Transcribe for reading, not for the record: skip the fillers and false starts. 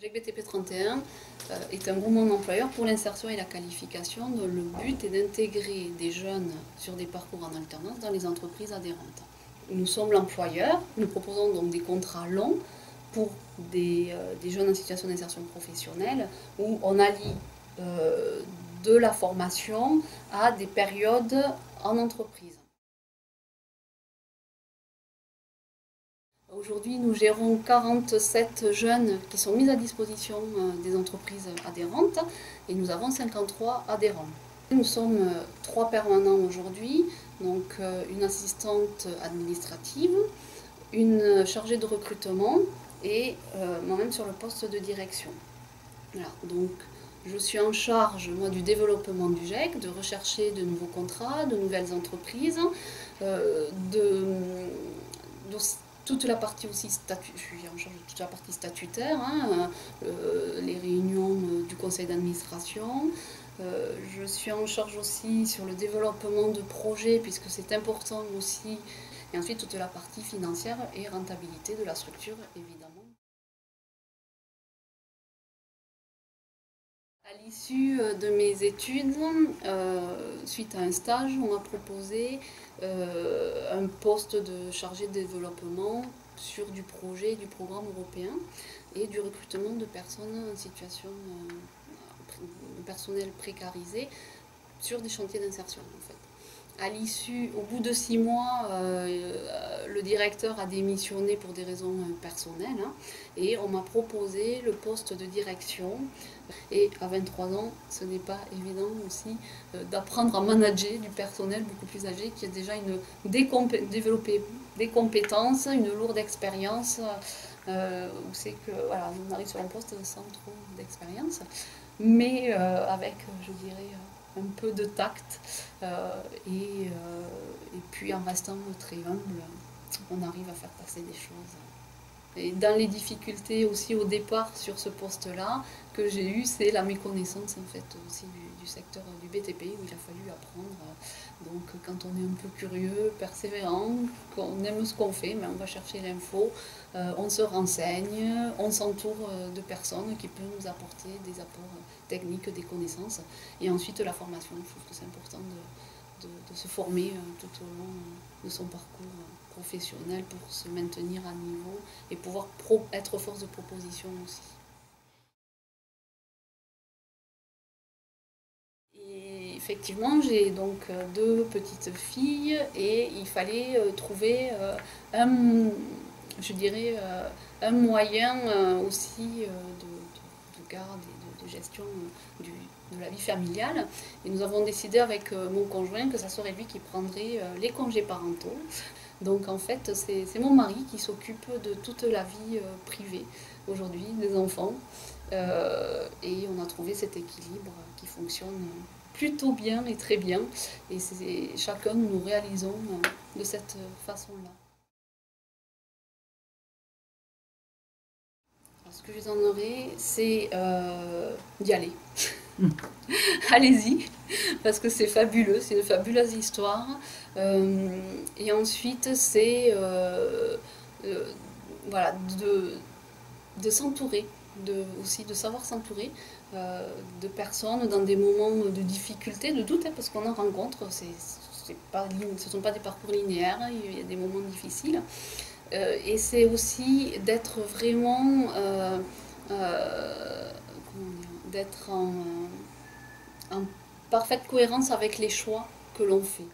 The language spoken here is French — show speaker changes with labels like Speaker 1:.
Speaker 1: GEC-BTP 31 est un groupement d'employeurs pour l'insertion et la qualification dont le but est d'intégrer des jeunes sur des parcours en alternance dans les entreprises adhérentes. Nous sommes l'employeur, nous proposons donc des contrats longs pour des jeunes en situation d'insertion professionnelle où on allie de la formation à des périodes en entreprise. Aujourd'hui, nous gérons 47 jeunes qui sont mis à disposition des entreprises adhérentes et nous avons 53 adhérents. Nous sommes 3 permanents aujourd'hui, donc une assistante administrative, une chargée de recrutement et moi-même sur le poste de direction. Voilà, donc je suis en charge moi, du développement du GEC, de rechercher de nouveaux contrats, de nouvelles entreprises, toute la partie aussi je suis en charge de toute la partie statutaire, les réunions du conseil d'administration. Je suis en charge aussi sur le développement de projets puisque c'est important aussi. Et ensuite toute la partie financière et rentabilité de la structure évidemment. À l'issue de mes études, suite à un stage, on m'a proposé un poste de chargé de développement sur du projet, du programme européen et du recrutement de personnes en situation de personnel précarisé sur des chantiers d'insertion en fait. À l'issue, au bout de 6 mois, le directeur a démissionné pour des raisons personnelles et on m'a proposé le poste de direction. Et à 23 ans, ce n'est pas évident aussi d'apprendre à manager du personnel beaucoup plus âgé qui a déjà développé des compétences, une lourde expérience, où c'est que voilà, on arrive sur un poste sans trop d'expérience, mais avec, je dirais, un peu de tact et puis en restant très humble, on arrive à faire passer des choses. Et dans les difficultés aussi au départ sur ce poste-là que j'ai eu, c'est la méconnaissance en fait aussi du secteur du BTP où il a fallu apprendre. Donc quand on est un peu curieux, persévérant, qu'on aime ce qu'on fait, mais on va chercher l'info, on se renseigne, on s'entoure de personnes qui peuvent nous apporter des apports techniques, des connaissances. Et ensuite la formation, je trouve que c'est important de se former tout au long de son parcours professionnel pour se maintenir à niveau et pouvoir être force de proposition aussi. Et effectivement, j'ai donc 2 petites filles et il fallait trouver je dirais, un moyen aussi de garde et de gestion de la vie familiale. Et nous avons décidé avec mon conjoint que ça serait lui qui prendrait les congés parentaux. Donc en fait, c'est mon mari qui s'occupe de toute la vie privée aujourd'hui des enfants. Et on a trouvé cet équilibre qui fonctionne plutôt bien et très bien. Et chacun nous réalisons de cette façon-là. Ce que je vous en aurais, c'est d'y aller. Allez-y, parce que c'est fabuleux, c'est une fabuleuse histoire. Et ensuite, c'est voilà, de s'entourer, aussi de savoir s'entourer de personnes dans des moments de difficulté, de doute, parce qu'on en rencontre, ce ne sont pas des parcours linéaires, il y a des moments difficiles. Et c'est aussi d'être vraiment d'être en parfaite cohérence avec les choix que l'on fait.